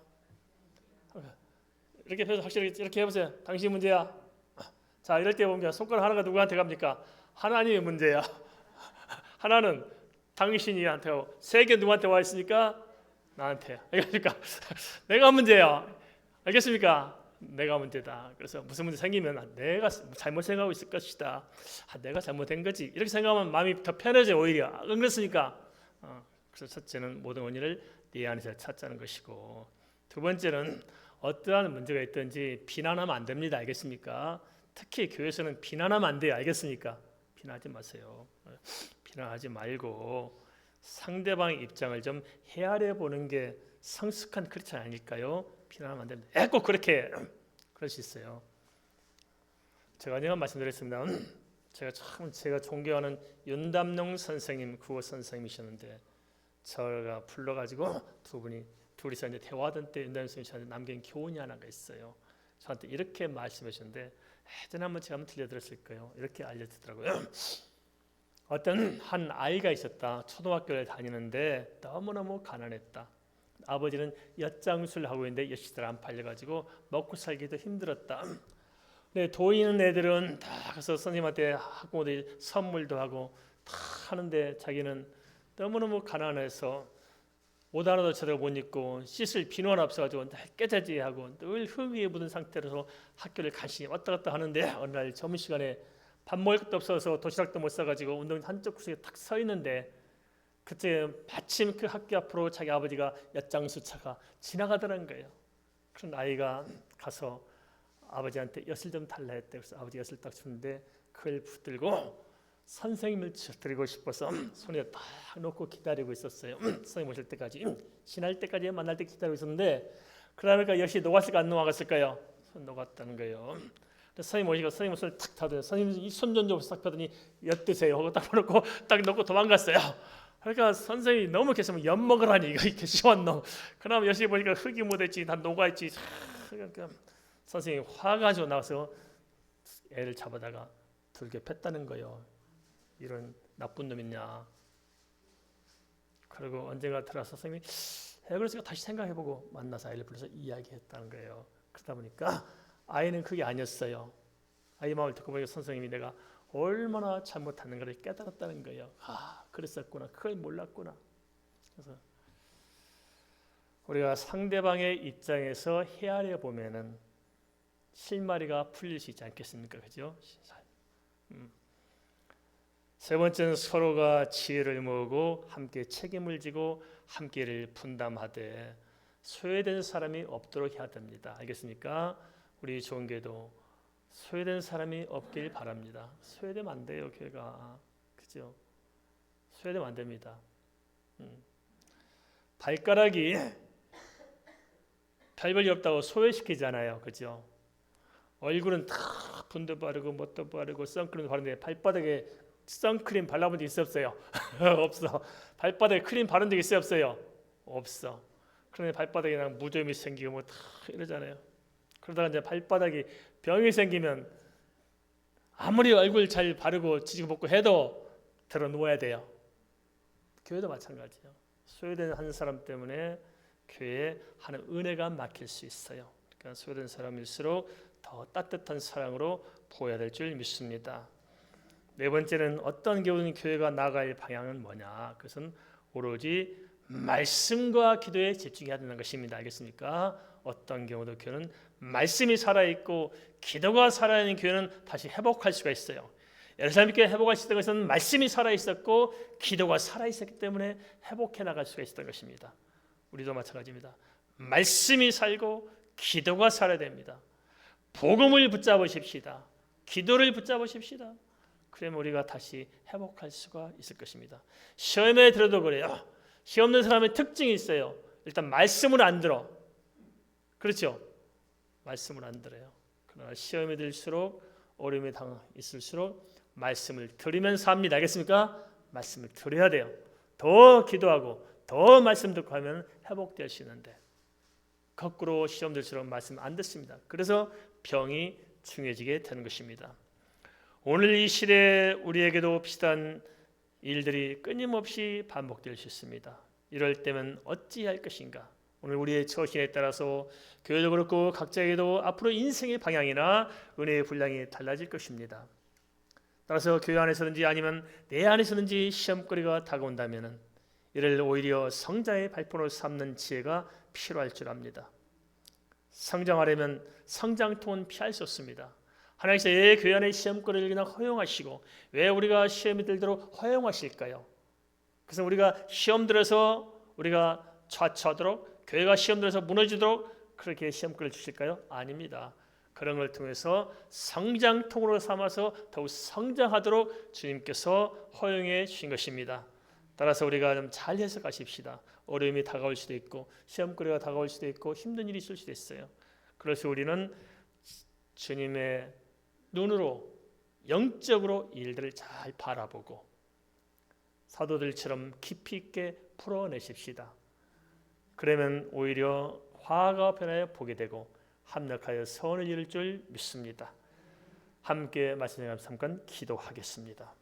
이렇게 펴서 확실히 이렇게 해보세요. 당신이 문제야. 자, 이럴 때 보면 손가락 하나가 누구한테 갑니까? 하나님의 문제야. 하나는 당신이한테 오고 세 개 누구한테 와 있으니까 나한테. 그러니까 내가 문제야. 알겠습니까? 내가 문제다. 그래서 무슨 문제 생기면 내가 잘못 생각하고 있을 것이다. 내가 잘못된 거지. 이렇게 생각하면 마음이 더 편해져 오히려. 안 그렇습니까? 그래서 첫째는 모든 원인을 네 안에서 찾자는 것이고, 두 번째는 어떠한 문제가 있든지 비난하면 안 됩니다. 알겠습니까? 특히 교회에서는 비난하면 안 돼요. 알겠습니까? 비난하지 마세요. 비난하지 말고 상대방의 입장을 좀 헤아려 보는 게 성숙한 크리스찬 아닐까요? 비난하면 안 됩니다. 꼭 그렇게 그럴 수 있어요. 제가 언젠가 말씀드렸습니다. 제가 존경하는 윤담농 선생님, 국어 선생님이셨는데 제가 불러가지고 둘이서 이제 대화하던 때 윤담농 선생님이 저한테 남긴 교훈이 하나가 있어요. 저한테 이렇게 말씀하셨는데 예전에 한번 제가 들려드렸을 거예요. 이렇게 알려주더라고요. 어떤 한 아이가 있었다. 초등학교를 다니는데 너무너무 가난했다. 아버지는 엿장수를 하고 있는데 엿이 잘 안 팔려가지고 먹고 살기도 힘들었다. 근데 돈 있는 애들은 다 가서 선생님한테 학부모들이 선물도 하고 다 하는데 자기는 너무너무 가난해서 옷 하나도 제대로 못 입고 씻을 비누 하나 없어가지고 깨자지하고 늘 흙이 묻은 상태로서 학교를 간신히 왔다 갔다 하는데 어느 날 점심시간에 밥 먹을 것도 없어서 도시락도 못 사가지고 운동 한쪽 구석에 탁 서 있는데 그때 마침 그 학교 앞으로 자기 아버지가 엿장수 차가 지나가더라는 거예요. 그런 아이가 가서 아버지한테 엿을 좀 달라 했대. 그래서 아버지가 엿을 딱 주는데 그걸 붙들고 선생님을 드리고 싶어서 손에 딱 놓고 기다리고 있었어요. 선생님 오실 때까지, 지날 때까지 만날 때 기다리고 있었는데 그러니까 엿이 녹았을까 안 녹았을까요? 녹았다는 거예요. 선생님 오시고 선생님 손을 탁 타더니 선생님 이 손 좀 싹 펴더니 엿 드세요 하고 딱 놓고 딱 놓고 도망갔어요. 그러니까 선생님이 너무 계시면 엿 먹으라니 이거 이렇게 시원노. 그럼 엿이 보니까 흙이 묻었지 다 녹아있지. 그러니까 선생님이 화가지고 나와서 애를 잡아다가 들게 팼다는 거예요. 이런 나쁜 놈이냐. 그리고 언젠가 들어서 선생님이 그래서 다시 생각해보고 만나서 아이를 불러서 이야기했다는 거예요. 그러다 보니까 아이는 그게 아니었어요. 아이 마음을 듣고 보니까 선생님이 내가 얼마나 잘못하는 것을 깨달았다는 거예요. 아, 그랬었구나. 그걸 몰랐구나. 그래서 우리가 상대방의 입장에서 헤아려 보면은 실마리가 풀릴 수 있지 않겠습니까? 그죠? 세 번째는 서로가 지혜를 모으고 함께 책임을 지고 함께를 분담하되 소외된 사람이 없도록 해야 됩니다. 알겠습니까? 우리 좋은교회도 소외된 사람이 없길 바랍니다. 소외되면 안 돼요, 교회가. 그죠? 소외되면 안 됩니다. 발가락이 별 볼일 없다고 소외시키잖아요. 그죠? 얼굴은 다 분도 바르고 뭣도 바르고 선크림도 바르는데 발바닥에 선크림 발라본 적 있어 없어요? 없어. 발바닥에 크림 바른 적 있어 없어요? 없어. 그런데 발바닥에 그냥 무좀이 생기고 뭐 다 이러잖아요. 그러다가 이제 발바닥이 병이 생기면 아무리 얼굴 잘 바르고 지지고 볶고 해도 들어 누워야 돼요. 교회도 마찬가지예요. 소외된 한 사람 때문에 교회에 하는 은혜가 막힐 수 있어요. 그러니까 소외된 사람일수록 더 따뜻한 사랑으로 보여야 될 줄 믿습니다. 네 번째는 어떤 경우는 교회가 나아갈 방향은 뭐냐? 그것은 오로지 말씀과 기도에 집중해야 되는 것입니다. 알겠습니까? 어떤 경우도 교회는 말씀이 살아있고 기도가 살아있는 교회는 다시 회복할 수가 있어요. 예루살렘 교회 회복할 수 있던 것은 말씀이 살아있었고 기도가 살아있었기 때문에 회복해 나갈 수가 있었던 것입니다. 우리도 마찬가지입니다. 말씀이 살고 기도가 살아야 됩니다. 복음을 붙잡으십시다. 기도를 붙잡으십시다. 그러면 우리가 다시 회복할 수가 있을 것입니다. 시험에 들어도 그래요. 시험 는 사람의 특징이 있어요. 일단 말씀을 안 들어. 그렇죠? 말씀을 안 들어요. 그러나 시험에 들수록 어려움이 있을수록 말씀을 들으면서 합니다. 알겠습니까? 말씀을 들어야 돼요. 더 기도하고 더 말씀 듣고 하면 회복될 수 있는데 거꾸로 시험 들수록 말씀 안 듣습니다. 그래서 병이 중해지게 되는 것입니다. 오늘 이 시대에 우리에게도 비슷한 일들이 끊임없이 반복될 수 있습니다. 이럴 때면 어찌할 것인가? 오늘 우리의 처신에 따라서 교회도 그렇고 각자에게도 앞으로 인생의 방향이나 은혜의 분량이 달라질 것입니다. 따라서 교회 안에서든지 아니면 내 안에서든지 시험거리가 다가온다면 이를 오히려 성장의 발판으로 삼는 지혜가 필요할 줄 압니다. 성장하려면 성장통은 피할 수 없습니다. 하나님께서 왜 교회 안에 시험거리를 그냥 허용하시고 왜 우리가 시험이 들도록 허용하실까요? 그래서 우리가 시험 들어서 우리가 좌초하도록 교회가 시험 들어서 무너지도록 그렇게 시험거리를 주실까요? 아닙니다. 그런 걸 통해서 성장통으로 삼아서 더욱 성장하도록 주님께서 허용해 주신 것입니다. 따라서 우리가 좀 잘 해석하십시다. 어려움이 다가올 수도 있고 시험거리가 다가올 수도 있고 힘든 일이 있을 수도 있어요. 그래서 우리는 주님의 눈으로 영적으로 일들을 잘 바라보고 사도들처럼 깊이 있게 풀어내십시다. 그러면 오히려 화가 변하여 보게 되고 합력하여 선을 이룰 줄 믿습니다. 함께 말씀을 잠깐 기도하겠습니다.